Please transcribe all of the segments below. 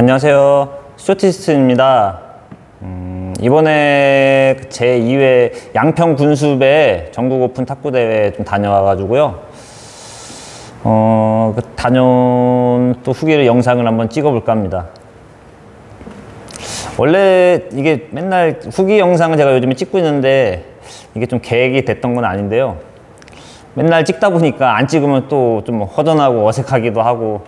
안녕하세요. 쇼티스트입니다. 이번에 제2회 양평 군수배 전국 오픈 탁구대회 좀 다녀와가지고요. 다녀온 또 후기를 영상을 한번 찍어볼까 합니다. 원래 이게 맨날 후기 영상을 제가 요즘에 찍고 있는데 이게 좀 계획이 됐던 건 아닌데요. 맨날 찍다 보니까 안 찍으면 또 좀 허전하고 어색하기도 하고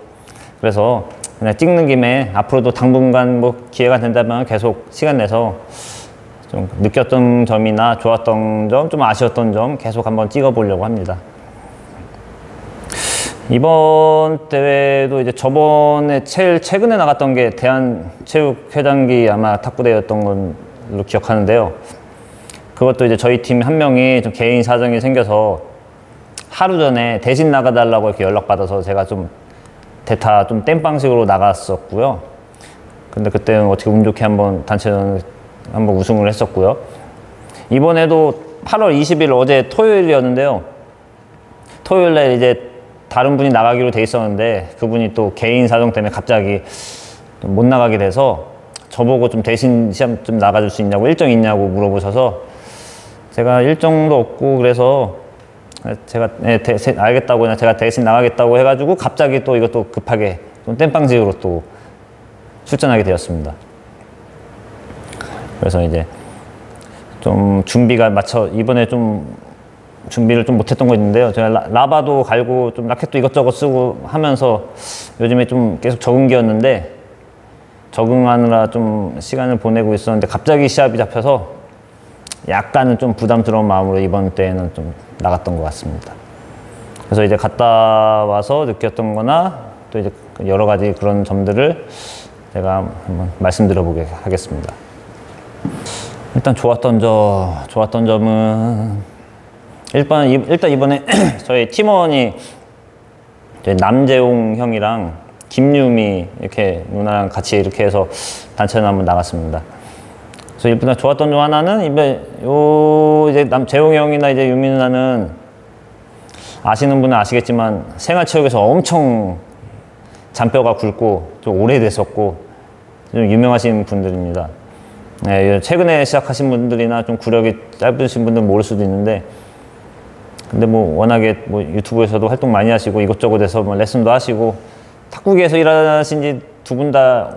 그래서 그냥 찍는 김에 앞으로도 당분간 뭐 기회가 된다면 계속 시간 내서 좀 느꼈던 점이나 좋았던 점, 좀 아쉬웠던 점 계속 한번 찍어 보려고 합니다. 이번 대회도 이제 저번에 제일 최근에 나갔던 게 대한체육회장기 아마 탁구대회였던 걸로 기억하는데요. 그것도 이제 저희 팀 한 명이 좀 개인 사정이 생겨서 하루 전에 대신 나가달라고 이렇게 연락받아서 제가 좀 대타 좀 땜빵식으로 나갔었고요. 근데 그때는 어떻게 운 좋게 한번 단체전 한번 우승을 했었고요. 이번에도 8월 20일 어제 토요일이었는데요. 토요일날 이제 다른 분이 나가기로 돼 있었는데 그분이 또 개인 사정 때문에 갑자기 못 나가게 돼서 저보고 좀 대신 시합 좀 나가줄 수 있냐고, 일정 있냐고 물어보셔서 제가 일정도 없고 그래서 제가 알겠다고 그냥 제가 대신 나가겠다고 해가지고 갑자기 또 이것도 급하게 좀 땜빵식으로 또 출전하게 되었습니다. 그래서 이제 좀 준비가 이번에 좀 준비를 좀 못했던 거 있는데요. 제가 라바도 갈고 좀 라켓도 이것저것 쓰고 하면서 요즘에 좀 계속 적응기였는데 적응하느라 좀 시간을 보내고 있었는데 갑자기 시합이 잡혀서 약간은 좀 부담스러운 마음으로 이번 때에는 좀 나갔던 것 같습니다. 그래서 이제 갔다 와서 느꼈던 거나 또 이제 여러 가지 그런 점들을 제가 한번 말씀드려 보게 하겠습니다. 일단 좋았던 점은 일단 이번에 저희 팀원이 저희 남재용 형이랑 김유미 이렇게 누나랑 같이 이렇게 해서 단체전 한번 나갔습니다. 그래서 일단 좋았던 점 하나는 이제 재용이 형이나 이제 유미 누나는 아시는 분은 아시겠지만 생활체육에서 엄청 잔뼈가 굵고 좀 오래됐었고 좀 유명하신 분들입니다. 네, 최근에 시작하신 분들이나 좀 구력이 짧으신 분들은 모를 수도 있는데 근데 뭐 워낙에 뭐 유튜브에서도 활동 많이 하시고 이것저것 해서 뭐 레슨도 하시고 탁구계에서 일하신 지 두 분 다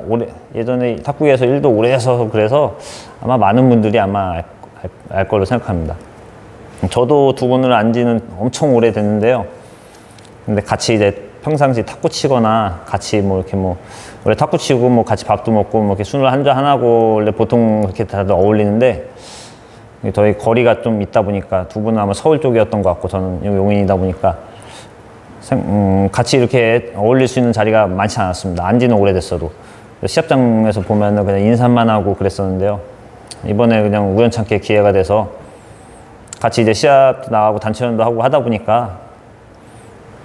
예전에 탁구계에서 일도 오래 해서 그래서 아마 많은 분들이 아마 알 걸로 생각합니다. 저도 두 분을 안 지는 엄청 오래 됐는데요. 근데 같이 이제 평상시 탁구 치거나 같이 뭐 이렇게 뭐 원래 탁구 치고 뭐 같이 밥도 먹고 뭐 이렇게 술을 한잔 하고 원래 보통 그렇게 다들 어울리는데 저희 거리가 좀 있다 보니까 두 분은 아마 서울 쪽이었던 것 같고 저는 용인이다 보니까 같이 이렇게 어울릴 수 있는 자리가 많지 않았습니다. 안지는 오래됐어도 시합장에서 보면은 그냥 인사만 하고 그랬었는데요. 이번에 그냥 우연찮게 기회가 돼서 같이 이제 시합 나가고 단체전도 하고 하다 보니까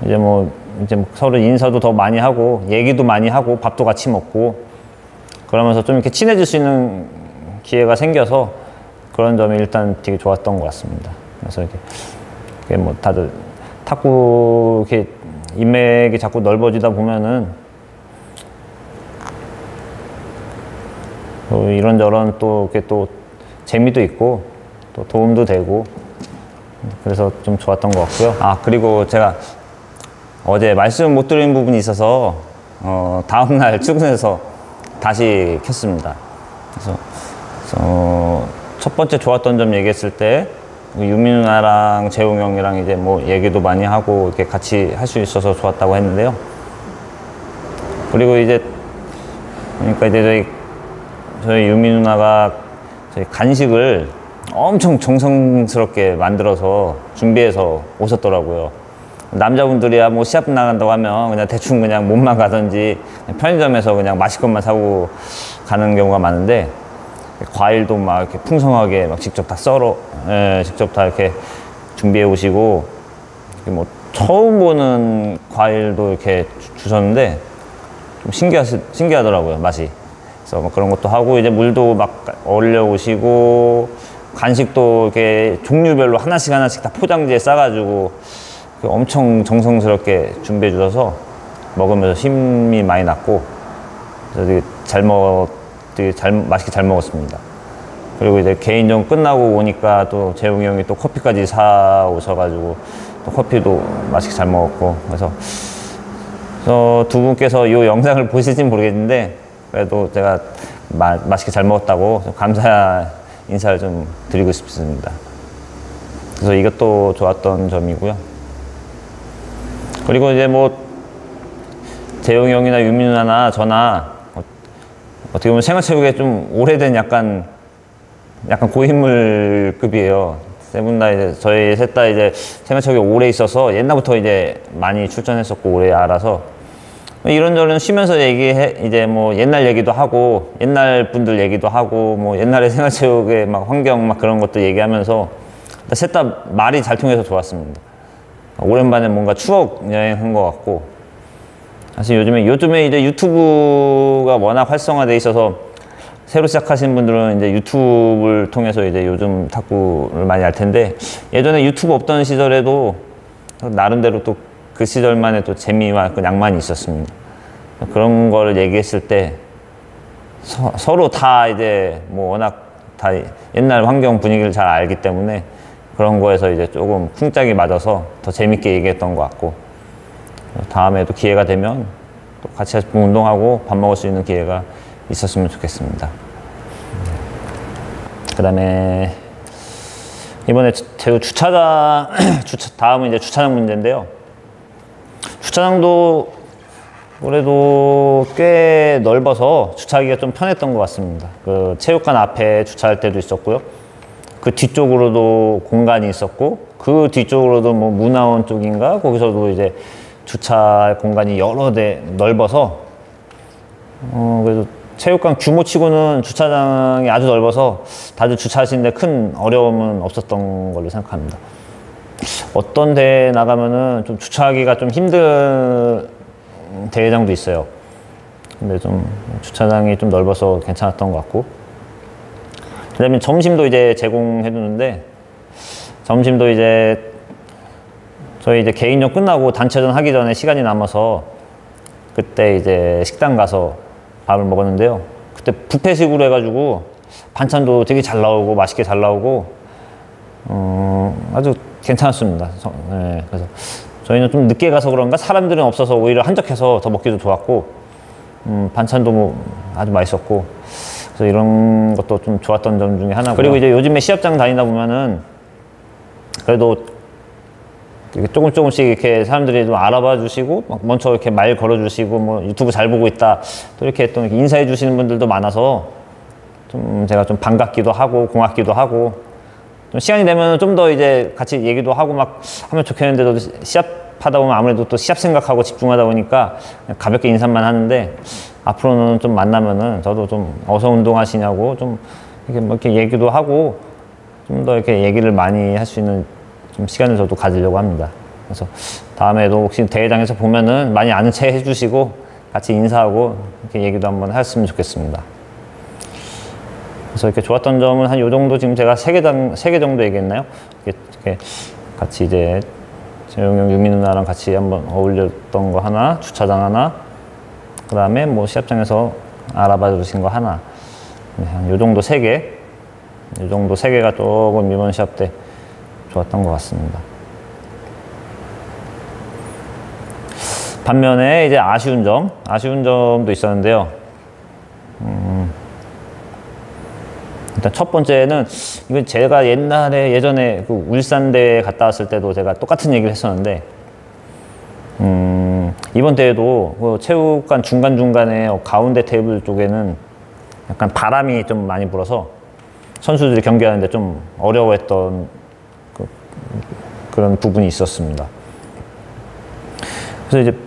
이제 서로 인사도 더 많이 하고 얘기도 많이 하고 밥도 같이 먹고 그러면서 좀 이렇게 친해질 수 있는 기회가 생겨서 그런 점이 일단 되게 좋았던 것 같습니다. 그래서 이렇게 뭐 다들 탁구 이렇게 인맥이 자꾸 넓어지다 보면은 이런저런 또 이렇게 또 재미도 있고 또 도움도 되고 그래서 좀 좋았던 것 같고요. 그리고 제가 어제 말씀 못 드린 부분이 있어서 다음날 출근해서 다시 켰습니다. 그래서 첫 번째 좋았던 점 얘기했을 때 유미 누나랑 재용 형이랑 이제 뭐 얘기도 많이 하고 이렇게 같이 할 수 있어서 좋았다고 했는데요. 그리고 그러니까 이제 저희 유미 누나가 저희 간식을 엄청 정성스럽게 만들어서 준비해서 오셨더라고요. 남자분들이야 뭐 시합 나간다고 하면 그냥 대충 그냥 몸만 가든지 편의점에서 그냥 마실 것만 사고 가는 경우가 많은데 과일도 막 이렇게 풍성하게 막 직접 다 직접 다 이렇게 준비해 오시고 뭐 처음 보는 과일도 이렇게 주셨는데 좀 신기하더라고요, 맛이. 그래서 뭐 그런 것도 하고 이제 물도 막 얼려 오시고 간식도 이렇게 종류별로 하나씩 다 포장지에 싸가지고 엄청 정성스럽게 준비해 주셔서 먹으면서 힘이 많이 났고 그래서 되게 맛있게 잘 먹었습니다. 그리고 이제 개인전 끝나고 오니까 또 재웅이 형이 또 커피까지 사 오셔가지고 또 커피도 맛있게 잘 먹었고, 그래서 두 분께서 이 영상을 보실진 모르겠는데 그래도 제가 맛있게 잘 먹었다고 좀 감사 인사를 좀 드리고 싶습니다. 그래서 이것도 좋았던 점이고요. 그리고 이제 뭐 재용이 형이나 유민 누나나 저나 어떻게 보면 생활체육에 좀 오래된 약간 고인물급이에요. 세 분 다 이제 저희 셋 다 이제 생활체육에 오래 있어서 옛날부터 이제 많이 출전했었고 오래 알아서 이런저런 쉬면서 이제 뭐 옛날 얘기도 하고 옛날 분들 얘기도 하고 뭐 옛날에 생활체육의 막 환경 막 그런 것도 얘기하면서 셋 다 말이 잘 통해서 좋았습니다. 오랜만에 뭔가 추억 여행한 것 같고, 사실 요즘에 이제 유튜브가 워낙 활성화돼 있어서 새로 시작하신 분들은 이제 유튜브를 통해서 이제 요즘 탁구를 많이 알 텐데, 예전에 유튜브 없던 시절에도 나름대로 또 그 시절만의 또 재미와 그 낭만이 있었습니다. 그런 거를 얘기했을 때 서로 다 이제 뭐 워낙 다 옛날 환경 분위기를 잘 알기 때문에 그런 거에서 이제 조금 쿵짝이 맞아서 더 재밌게 얘기했던 것 같고, 다음에도 기회가 되면 또 같이 운동하고 밥 먹을 수 있는 기회가 있었으면 좋겠습니다. 그 다음에 이번에 주차장 다음은 이제 주차장 문제인데요. 주차장도 그래도 꽤 넓어서 주차하기가 좀 편했던 것 같습니다. 그 체육관 앞에 주차할 때도 있었고요. 그 뒤쪽으로도 공간이 있었고, 그 뒤쪽으로도 뭐 문화원 쪽인가 거기서도 이제 주차할 공간이 여러 대 넓어서 그래서 체육관 규모치고는 주차장이 아주 넓어서 다들 주차하시는데 큰 어려움은 없었던 걸로 생각합니다. 어떤 대회 나가면은 좀 주차하기가 좀 힘든 대회장도 있어요. 근데 좀 주차장이 좀 넓어서 괜찮았던 것 같고, 그다음에 점심도 이제 제공해 주는데, 점심도 이제 저희 이제 개인전 끝나고 단체전 하기 전에 시간이 남아서 그때 이제 식당 가서 밥을 먹었는데요. 그때 뷔페식으로 해가지고 반찬도 되게 잘 나오고 맛있게 잘 나오고 아주 괜찮았습니다. 네, 그래서 저희는 좀 늦게 가서 그런가 사람들은 없어서 오히려 한적해서 더 먹기도 좋았고, 반찬도 뭐 아주 맛있었고, 그래서 이런 것도 좀 좋았던 점 중에 하나고요. 그리고 이제 요즘에 시합장 다니다 보면은 그래도 조금씩 이렇게 사람들이 좀 알아봐 주시고 막 먼저 이렇게 말 걸어 주시고 뭐 유튜브 잘 보고 있다 또 이렇게 또 인사해 주시는 분들도 많아서 좀 제가 좀 반갑기도 하고 고맙기도 하고, 좀 시간이 되면 좀 더 이제 같이 얘기도 하고 막 하면 좋겠는데도 시합하다 보면 아무래도 또 시합 생각하고 집중하다 보니까 가볍게 인사만 하는데, 앞으로는 좀 만나면은 저도 좀 어서 운동하시냐고 좀 이렇게 얘기도 하고 좀 더 이렇게 얘기를 많이 할 수 있는 좀 시간을 저도 가지려고 합니다. 그래서 다음에도 혹시 대회장에서 보면은 많이 아는 체 해주시고 같이 인사하고 이렇게 얘기도 한번 했으면 좋겠습니다. 그래서 이렇게 좋았던 점은 한 요 정도, 지금 제가 세 개 정도 얘기했나요? 이렇게 같이 이제 재용이 형, 유민 누나랑 같이 한번 어울렸던 거 하나, 주차장 하나, 그 다음에 뭐 시합장에서 알아봐 주신 거 하나, 네, 한 요 정도 세 개, 요 정도 세 개가 조금 이번 시합 때 좋았던 것 같습니다. 반면에 이제 아쉬운 점도 있었는데요. 일단 첫 번째는, 이건 제가 예전에 그 울산대회 갔다 왔을 때도 제가 똑같은 얘기를 했었는데, 이번 대회도 그 체육관 중간중간에 가운데 테이블 쪽에는 약간 바람이 좀 많이 불어서 선수들이 경기하는데 좀 어려워했던 그런 부분이 있었습니다. 그래서 이제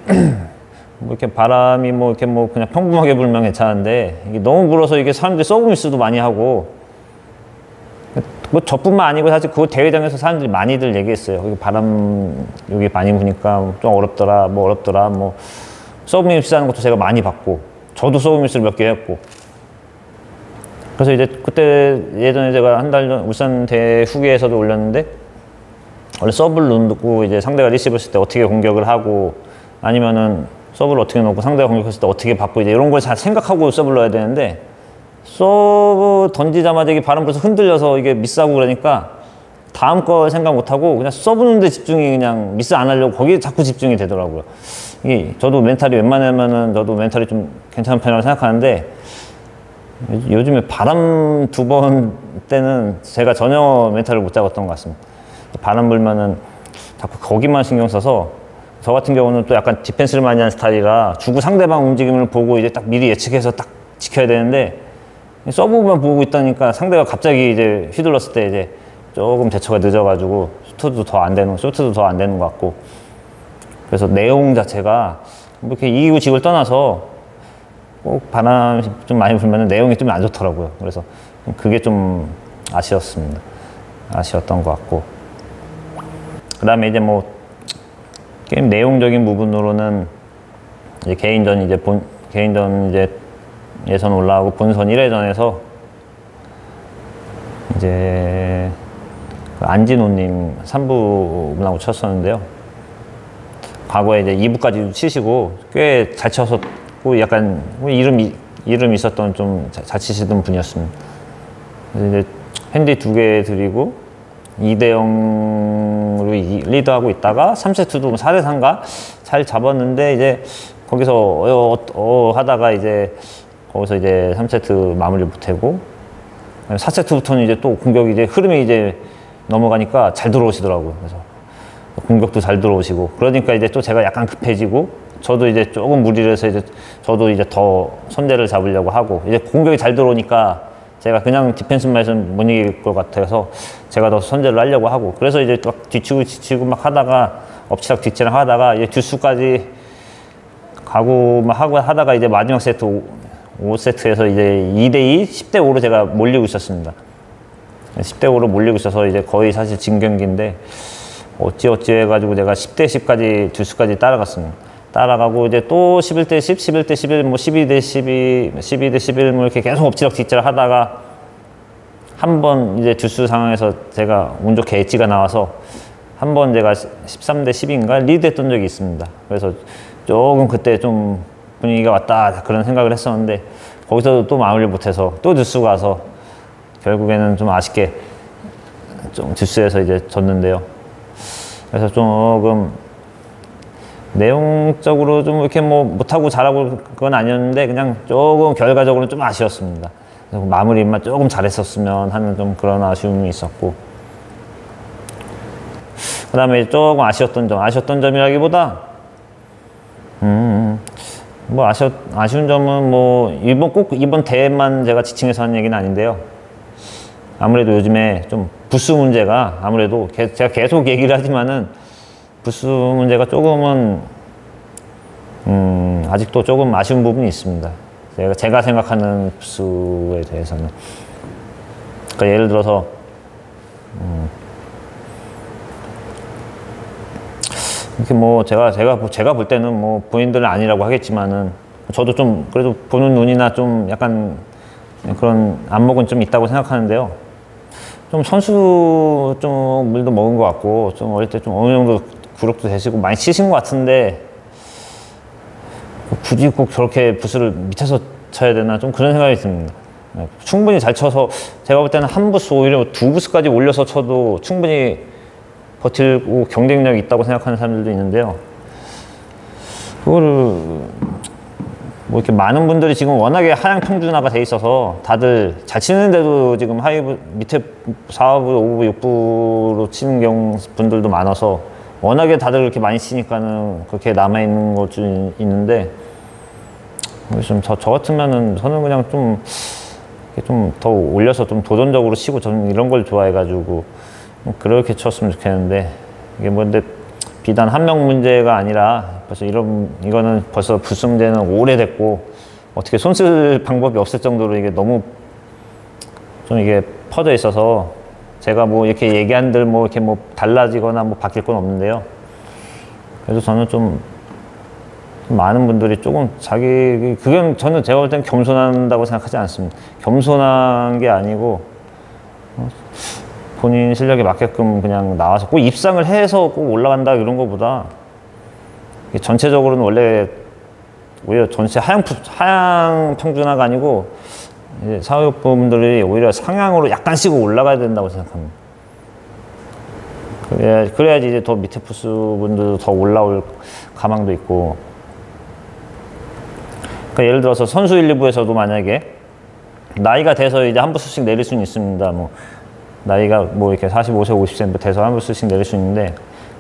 뭐 이렇게 바람이 뭐 이렇게 뭐 그냥 평범하게 불면 괜찮은데, 이게 너무 불어서 이게 사람들이 서브미스도 많이 하고, 뭐 저뿐만 아니고 사실 그 대회장에서 사람들이 많이들 얘기했어요. 여기 바람 여기 많이 부니까 좀 어렵더라, 뭐 서브미스 하는 것도 제가 많이 봤고, 저도 서브미스를 몇 개 했고. 그래서 이제 그때 예전에 제가 한 달 전 울산 대회 후기에서도 올렸는데, 원래 서브를 누르고 이제 상대가 리시브 했을 때 어떻게 공격을 하고, 아니면은 서브를 어떻게 넣고 상대가 공격했을 때 어떻게 받고 이제 이런 걸 잘 생각하고 서브를 넣어야 되는데 서브 던지자마자 이게 바람 불어서 흔들려서 이게 미스하고 그러니까 다음 거 생각 못하고 그냥 서브 넣는데 집중이 그냥 미스 안 하려고 거기에 자꾸 집중이 되더라고요. 이게 저도 멘탈이 웬만하면은 저도 멘탈이 좀 괜찮은 편이라고 생각하는데 요즘에 바람 2번 때는 제가 전혀 멘탈을 못 잡았던 것 같습니다. 바람 불면은 자꾸 거기만 신경 써서 저 같은 경우는 또 약간 디펜스를 많이 하는 스타일이라 주구 상대방 움직임을 보고 이제 딱 미리 예측해서 딱 지켜야 되는데 서브만 보고 있다니까 상대가 갑자기 이제 휘둘렀을 때 이제 조금 대처가 늦어가지고 쇼트도 더 안 되는 것 같고 그래서 내용 자체가 뭐 이렇게 이기고 지고를 떠나서 꼭 바람이 좀 많이 불면 내용이 좀 안 좋더라고요. 그래서 그게 좀 아쉬웠던 것 같고 그 다음에 이제 뭐 게임 내용적인 부분으로는 이제 개인전 이제 예선 올라가고 본선 1회전에서 이제 그 안진호님 3부분하고 쳤었는데요. 과거에 이제 2부까지도 치시고 꽤 잘 쳐서 약간 이름 있었던 좀 잘 치시던 분이었습니다. 그래서 이제 핸디 2개 드리고 2대0으로 리드하고 있다가 3세트도 4대3가 잘 잡았는데 이제 거기서 하다가 이제 거기서 이제 3세트 마무리 못하고 4세트부터는 이제 또 공격이 이제 흐름이 이제 넘어가니까 잘 들어오시더라고요. 그래서 공격도 잘 들어오시고 그러니까 이제 또 제가 약간 급해지고 저도 이제 조금 무리를 해서 이제 저도 이제 더 선제를 잡으려고 하고 이제 공격이 잘 들어오니까 제가 그냥 디펜스만 해서는 못 이길 것 같아서 제가 더 선제를 하려고 하고 그래서 이제 막 뒤치고 지치고 막 하다가 엎치락 뒤치락 하다가 이제 듀스까지 가고 막 하고 하다가 이제 마지막 세트 5세트에서 이제 2대2, 10대5로 제가 몰리고 있었습니다. 10대5로 몰리고 있어서 이제 거의 사실 진 경기인데 어찌 해가지고 제가 10대10까지 듀스까지 따라갔습니다. 따라가고 이제 또 11대10, 11대11, 뭐 12대12, 12대11 뭐 이렇게 계속 엎치락 뒤치락 하다가 한 번 이제 듀스 상황에서 제가 운 좋게 엣지가 나와서 한 번 제가 13대10인가 리드했던 적이 있습니다. 그래서 조금 그때 좀 분위기가 왔다 그런 생각을 했었는데 거기서도 또 마무리를 못해서 또 듀스 가서 결국에는 좀 아쉽게 좀 듀스에서 이제 졌는데요. 그래서 조금 내용적으로 좀 이렇게 뭐 못하고 잘하고 그건 아니었는데 그냥 조금 결과적으로 좀 아쉬웠습니다. 그래서 마무리만 조금 잘했었으면 하는 좀 그런 아쉬움이 있었고 그 다음에 조금 아쉬웠던 점이라기보다 뭐 아쉬운 점은 뭐 이번 대회만 제가 지칭해서 하는 얘기는 아닌데요. 아무래도 요즘에 좀 부스 문제가 아무래도 제가 계속 얘기를 하지만은 부스 문제가 조금은 아직도 조금 아쉬운 부분이 있습니다. 제가 생각하는 부스에 대해서는 그러니까 예를 들어서 이렇게 뭐 제가 볼 때는 뭐 본인들은 아니라고 하겠지만은 저도 좀 그래도 보는 눈이나 좀 약간 그런 안목은 좀 있다고 생각하는데요. 좀 선수 좀 물도 먹은 것 같고 좀 어릴 때 좀 어느 정도 구력도 되시고 많이 치신 것 같은데 굳이 꼭 저렇게 부스를 밑에서 쳐야 되나 좀 그런 생각이 듭니다. 충분히 잘 쳐서 제가 볼 때는 한 부스 오히려 두 부스까지 올려서 쳐도 충분히 버틸고 경쟁력이 있다고 생각하는 사람들도 있는데요. 그거를 뭐 이렇게 많은 분들이 지금 워낙에 하향 평준화가 돼 있어서 다들 잘 치는데도 지금 밑에 4부, 5부, 6부로 치는 분들도 많아서 워낙에 다들 그렇게 많이 치니까는 그렇게 남아있는 것 좀 있는데 저 같으면은 저는 그냥 좀 더 올려서 좀 도전적으로 치고 저는 이런 걸 좋아해가지고 그렇게 쳤으면 좋겠는데 이게 뭐 근데 비단 한 명 문제가 아니라 벌써 이거는 벌써 부스 문제는 오래됐고 어떻게 손 쓸 방법이 없을 정도로 이게 너무 좀 이게 퍼져 있어서 제가 뭐 이렇게 얘기한들 뭐 이렇게 뭐 달라지거나 뭐 바뀔 건 없는데요. 그래서 저는 좀 많은 분들이 조금 그건 저는 제가 볼 때는 겸손한다고 생각하지 않습니다. 겸손한 게 아니고 본인 실력에 맞게끔 그냥 나와서 꼭 입상을 해서 꼭 올라간다 이런 거보다 전체적으로는 원래 오히려 전체 하향 평준화가 아니고 이제 사회복부분들이 오히려 상향으로 약간씩 올라가야 된다고 생각합니다. 그래야지 이제 더 밑에 부스분들도 더 올라올 가망도 있고. 그러니까 예를 들어서 선수 1, 2부에서도 만약에 나이가 돼서 이제 한 부스씩 내릴 수는 있습니다. 뭐 나이가 뭐 이렇게 45세, 50세 돼서 한 부스씩 내릴 수 있는데,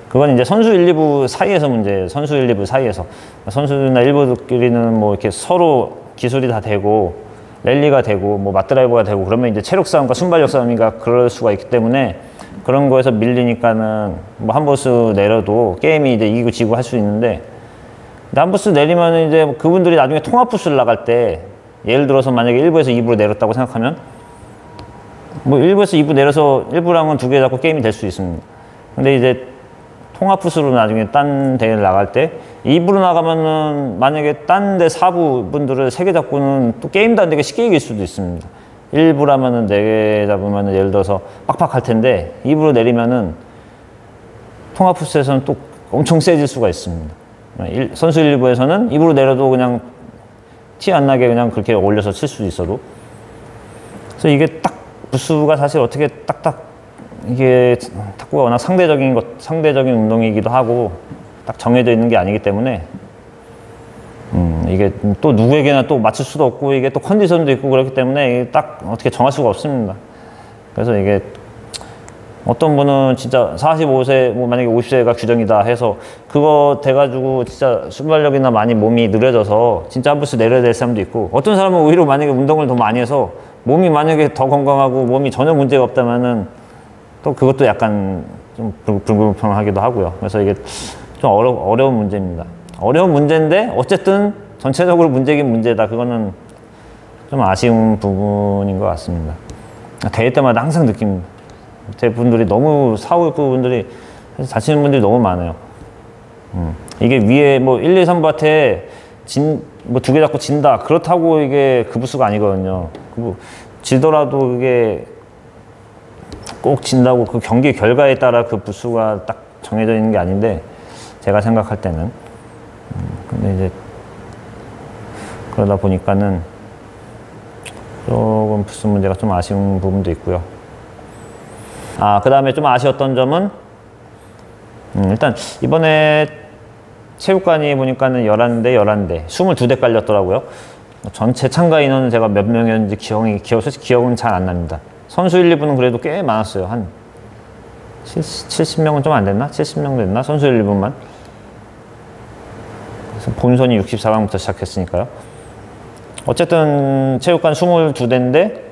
그건 이제 선수 1, 2부 사이에서 문제예요. 선수 1, 2부 사이에서. 선수나 1부들끼리는 뭐 이렇게 서로 기술이 다 되고, 랠리가 되고, 뭐 맞드라이버가 되고, 그러면 이제 체력 싸움과 순발력 싸움인가 그럴 수가 있기 때문에 그런 거에서 밀리니까는 뭐 한 부스 내려도 게임이 이제 이기고 지고 할 수 있는데, 한 부스 내리면 이제 그분들이 나중에 통합 부스를 나갈 때, 예를 들어서 만약에 1부에서 2부로 내렸다고 생각하면 뭐 1부에서 2부 내려서 1부랑은 두 개 잡고 게임이 될 수 있습니다. 근데 이제 통합 부스로 나중에 딴 대회를 나갈 때 2부로 나가면은 만약에 딴 데 4부 분들을 3개 잡고는 또 게임도 안 되게 쉽게 이길 수도 있습니다. 1부라면은 4개 잡으면은 예를 들어서 빡빡할 텐데 2부로 내리면은 통합 부스에서는 또 엄청 세질 수가 있습니다. 선수 1부에서는 2부로 내려도 그냥 티 안 나게 그냥 그렇게 올려서 칠 수도 있어도. 그래서 이게 딱 부스가 사실 어떻게 딱딱 이게 탁구가 워낙 상대적인 운동이기도 하고 딱 정해져 있는 게 아니기 때문에 이게 또 누구에게나 또 맞출 수도 없고, 이게 또 컨디션도 있고 그렇기 때문에 이게 딱 어떻게 정할 수가 없습니다. 그래서 이게 어떤 분은 진짜 45세, 뭐 만약에 50세가 규정이다 해서 그거 돼가지고 진짜 순발력이나 많이 몸이 느려져서 진짜 한 부스 내려야 될 사람도 있고, 어떤 사람은 오히려 만약에 운동을 더 많이 해서 몸이 만약에 더 건강하고 몸이 전혀 문제가 없다면은 또 그것도 약간 좀 불공평하기도 하고요. 그래서 이게 좀 어려운 문제입니다. 어려운 문제인데 어쨌든 전체적으로 문제긴 문제다. 그거는 좀 아쉬운 부분인 것 같습니다. 대회 때마다 항상 느낍니다. 제 분들이 너무 사회부 분들이 잘 치는 분들이 너무 많아요. 이게 위에 뭐 1, 2, 3부한테 뭐 2개 잡고 진다 그렇다고 이게 그 부스가 아니거든요. 지더라도 그게 꼭 진다고 그 경기 결과에 따라 그 부스가 딱 정해져 있는 게 아닌데, 제가 생각할 때는. 근데 이제 그러다 보니까는 조금 부스 문제가 좀 아쉬운 부분도 있고요. 그 다음에 좀 아쉬웠던 점은 일단 이번에 체육관이 보니까는 11대 22대 깔렸더라고요. 전체 참가 인원은 제가 몇 명이었는지 솔직히 기억은 잘 안 납니다. 선수 1, 2부는 그래도 꽤 많았어요. 한 70명은 좀 안 됐나? 70명 됐나? 선수 1, 2부만. 그래서 본선이 64강부터 시작했으니까요. 어쨌든 체육관 22대인데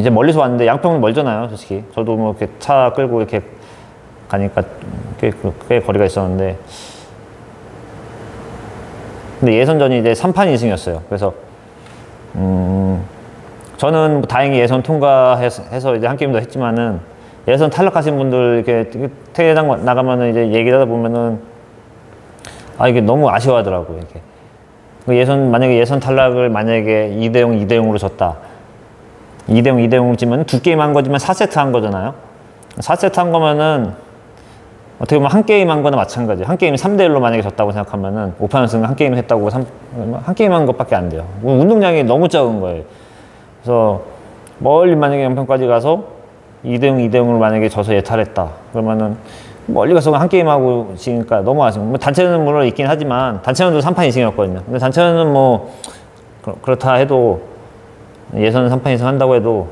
이제 멀리서 왔는데 양평은 멀잖아요, 솔직히. 저도 뭐 이렇게 차 끌고 이렇게 가니까 꽤 거리가 있었는데, 근데 예선전이 이제 3판 2승이었어요. 그래서 저는 다행히 예선 통과해서 이제 한 게임 더 했지만은, 예선 탈락하신 분들 이렇게 퇴장 나가면은 이제 얘기하다 보면은 이게 너무 아쉬워하더라고요. 이렇게 만약에 예선 탈락을 만약에 2대0, 2대0으로 졌다. 2대0, 2대0을 지면 2게임 한 거지만 4세트 한 거잖아요. 4세트 한 거면은 어떻게 보면 한 게임 한 거나 마찬가지예요. 한 게임이 3대1로 만약에 졌다고 생각하면은 5판승 한 게임 했다고 한 게임 한 것밖에 안 돼요. 운동량이 너무 적은 거예요. 그래서 멀리 만약에 양평까지 가서 2대0, 2대0으로 만약에 져서 예탈했다. 그러면은 멀리 가서 한 게임 하고 지니까 너무 아쉬워. 단체는 물론 있긴 하지만, 단체전도 3판 2승이었거든요. 근데 단체는 뭐 그렇다 해도, 예선 3판 2승 한다고 해도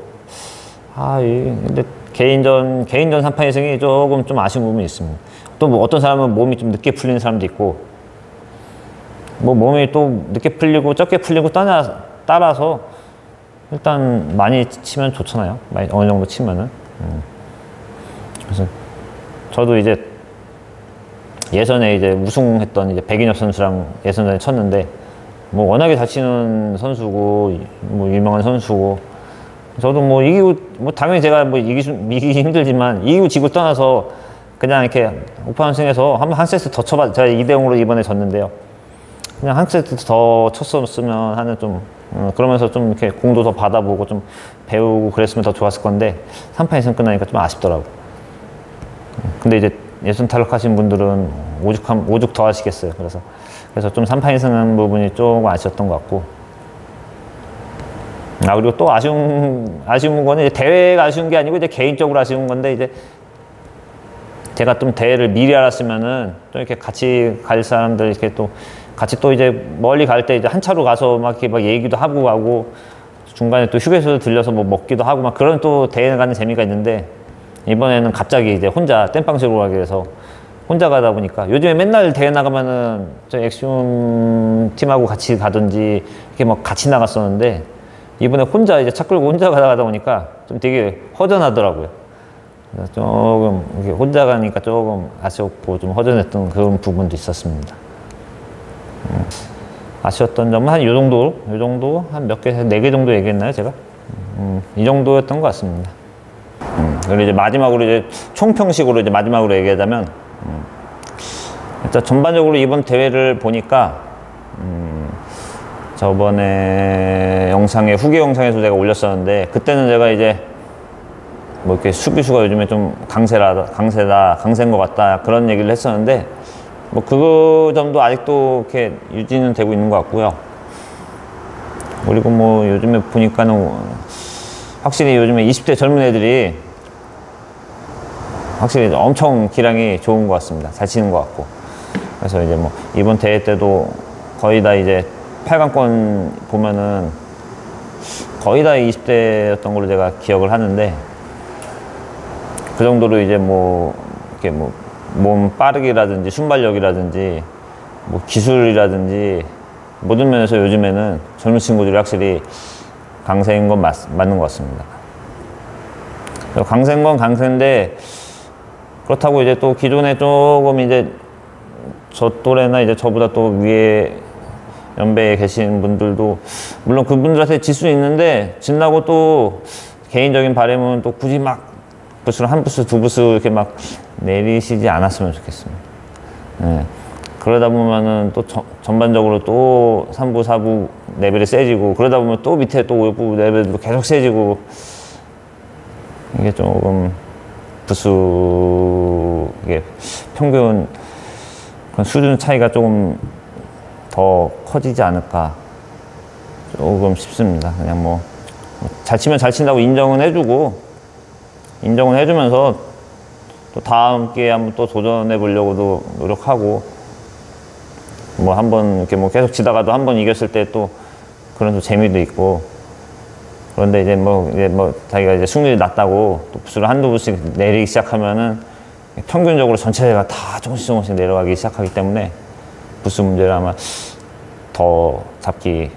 근데 개인전 3판 2승이 조금 좀 아쉬운 부분이 있습니다. 또 뭐 어떤 사람은 몸이 좀 늦게 풀리는 사람도 있고, 뭐 몸이 또 늦게 풀리고 적게 풀리고 따라서 일단 많이 치면 좋잖아요. 어느 정도 치면은. 그래서 저도 이제 예선에 이제 우승했던 이제 백인엽 선수랑 예선전에 쳤는데, 뭐 워낙에 잘 치는 선수고 뭐 유명한 선수고, 저도 뭐 이기고, 뭐 당연히 제가 뭐 이기기 힘들지만 이기고 지고 떠나서 그냥 이렇게 5판승해서 한 세트 더 쳐봐. 제가 2대0으로 이번에 졌는데요. 그냥 한 세트 더 쳤었으면 하는 좀 그러면서 좀 이렇게 공도 더 받아보고 좀 배우고 그랬으면 더 좋았을 건데, 3판 2승 끝나니까 좀 아쉽더라고. 근데 이제 예선 탈락하신 분들은 오죽 더 하시겠어요. 그래서 좀 3판 2승한 부분이 조금 아쉬웠던 것 같고. 그리고 또 아쉬운 거는 이제 대회가 아쉬운 게 아니고 이제 개인적으로 아쉬운 건데, 이제 제가 좀 대회를 미리 알았으면은 또 이렇게 같이 갈 사람들 이렇게 또 같이 또 이제 멀리 갈 때 이제 한 차로 가서 막 이렇게 막 얘기도 하고 중간에 또 휴게소도 들려서 뭐 먹기도 하고 막 그런 또 대회 가는 재미가 있는데, 이번에는 갑자기 이제 혼자 땜빵식으로 가게 돼서 혼자 가다 보니까, 요즘에 맨날 대회 나가면은 저 엑시움 팀하고 같이 가든지 이렇게 막 같이 나갔었는데, 이번에 혼자 이제 차 끌고 혼자 가다 보니까 좀 되게 허전하더라고요. 그래서 조금 이렇게 혼자 가니까 조금 아쉬웠고 좀 허전했던 그런 부분도 있었습니다. 아쉬웠던 점은 한 요 정도 한 몇 개, 4개 정도 얘기했나요, 제가? 이 정도였던 것 같습니다. 그리고 이제 마지막으로 이제 총평식으로 이제 마지막으로 얘기하자면, 일단 전반적으로 이번 대회를 보니까, 저번에 후기 영상에서 제가 올렸었는데, 그때는 제가 이제 뭐 이렇게 수비수가 요즘에 좀 강세인 것 같다, 그런 얘기를 했었는데, 뭐 그 점도 아직도 이렇게 유지는 되고 있는 것 같고요. 그리고 뭐 요즘에 보니까는 확실히 요즘에 20대 젊은 애들이 확실히 엄청 기량이 좋은 것 같습니다. 잘 치는 것 같고. 그래서 이제 뭐 이번 대회 때도 거의 다 이제 8강권 보면은 거의 다 20대였던 걸로 제가 기억을 하는데, 그 정도로 이제 뭐 이렇게 뭐 몸 빠르기라든지 순발력이라든지 뭐 기술이라든지 모든 면에서 요즘에는 젊은 친구들이 확실히 강세인 건 맞는 것 같습니다. 강세인 건 강세인데, 그렇다고 이제 또 기존에 조금 이제 저 또래나 이제 저보다 또 위에 연배에 계신 분들도 물론 그분들한테 질 수 있는데, 진다고 또 개인적인 바람은 또 굳이 막 부스를 한 부스 두 부스 이렇게 막 내리시지 않았으면 좋겠습니다. 네. 그러다 보면은 또 전반적으로 또 3부, 4부 레벨이 세지고, 그러다 보면 또 밑에 또 5부 레벨도 계속 세지고, 이게 조금 부수 이게 평균 그런 수준 차이가 조금 더 커지지 않을까 조금 싶습니다. 그냥 뭐 잘 치면 잘 친다고 인정은 해주면서 또 다음 기회에 한번 또 도전해 보려고도 노력하고, 뭐 한번 이렇게 뭐 계속 치다가도 한번 이겼을 때 또 그런 또 재미도 있고, 그런데 이제 뭐 자기가 이제 승률이 낮다고 또 부수를 한두 부씩 내리기 시작하면은 평균적으로 전체가 다 조금씩 내려가기 시작하기 때문에 부수 문제를 아마 더 잡기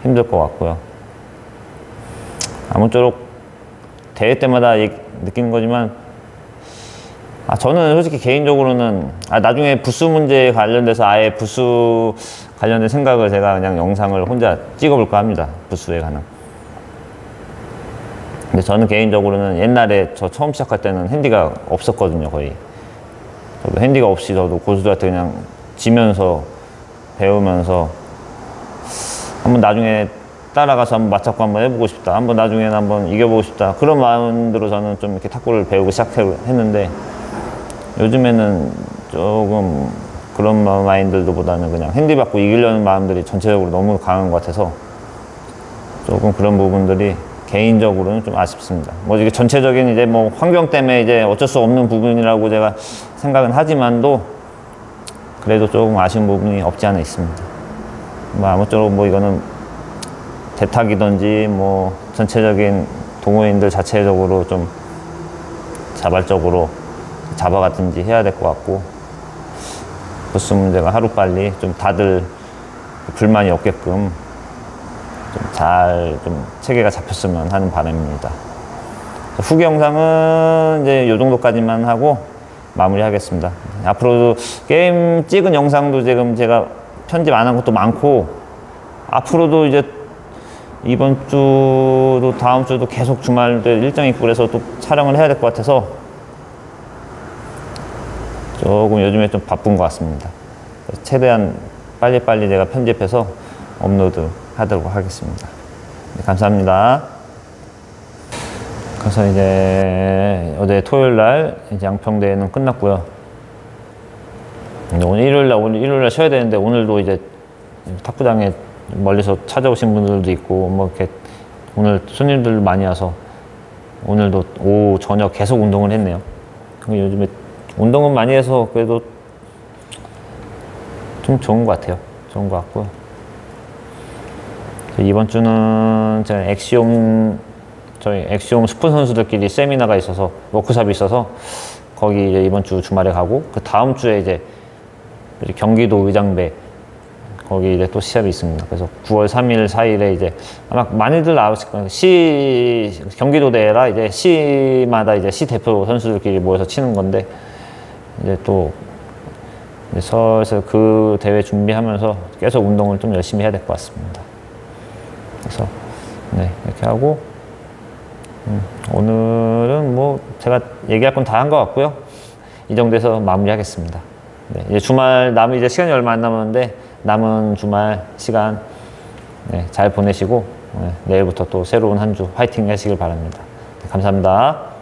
힘들 것 같고요. 아무쪼록 대회 때마다 느끼는 거지만, 저는 솔직히 개인적으로는 나중에 부수 문제에 관련돼서 아예 부수 관련된 생각을 제가 그냥 영상을 혼자 찍어볼까 합니다. 부수에 관한. 근데 저는 개인적으로는 옛날에 저 처음 시작할 때는 핸디가 없었거든요, 거의. 저도 핸디가 없이 저도 고수들한테 그냥 지면서 배우면서 한번 나중에 따라가서 한번 맞잡고 한번 해보고 싶다, 한번 나중에는 한번 이겨보고 싶다, 그런 마음으로 저는 좀 이렇게 탁구를 배우고 시작했는데, 요즘에는 조금 그런 마인드보다는 그냥 핸디 받고 이기려는 마음들이 전체적으로 너무 강한 것 같아서 조금 그런 부분들이 개인적으로는 좀 아쉽습니다. 뭐 이게 전체적인 이제 뭐 환경 때문에 이제 어쩔 수 없는 부분이라고 제가 생각은 하지만도, 그래도 조금 아쉬운 부분이 없지 않아 있습니다. 뭐 아무쪼록 뭐 이거는 대탁이든지 뭐 전체적인 동호인들 자체적으로 좀 자발적으로 잡아가든지 해야 될 것 같고, 부수 문제가 하루빨리 좀 다들 불만이 없게끔 좀 잘 좀 체계가 잡혔으면 하는 바람입니다. 후기 영상은 이제 요 정도까지만 하고 마무리하겠습니다. 앞으로도 게임 찍은 영상도 지금 제가 편집 안 한 것도 많고, 앞으로도 이제 이번 주도 다음 주도 계속 주말들 일정이 있고 그래서 또 촬영을 해야 될 것 같아서 조금 요즘에 좀 바쁜 것 같습니다. 최대한 빨리빨리 제가 편집해서 업로드 하도록 하겠습니다. 네, 감사합니다. 그래서 이제 어제 토요일 날 이제 양평대회는 끝났고요. 오늘 일요일날 쉬어야 되는데 오늘도 이제 탁구장에 멀리서 찾아오신 분들도 있고 뭐 이렇게 오늘 손님들 많이 와서 오늘도 오후 저녁 계속 운동을 했네요. 요즘에 운동은 많이 해서 그래도 좀 좋은 것 같아요. 좋은 것 같고요. 이번 주는 제가 저희 엑시옴 스푼 선수들끼리 세미나가 있어서 워크숍이 있어서 거기 이제 이번 주 주말에 가고 그 다음 주에 이제 경기도 의장배 거기 이제 또 시합이 있습니다. 그래서 9월 3일, 4일에 이제 아마 많이들 나오실 거예요. 경기도 대회라 이제 시마다 이제 시 대표 선수들끼리 모여서 치는 건데 이제 또 슬슬 그 대회 준비하면서 계속 운동을 좀 열심히 해야 될 것 같습니다. 그래서 네, 이렇게 하고 오늘은 뭐 제가 얘기할 건 다 한 것 같고요. 이 정도에서 마무리하겠습니다. 네, 이제 주말 이제 시간이 얼마 안 남았는데 남은 주말 시간 네, 잘 보내시고 네, 내일부터 또 새로운 한 주 화이팅 하시길 바랍니다. 네, 감사합니다.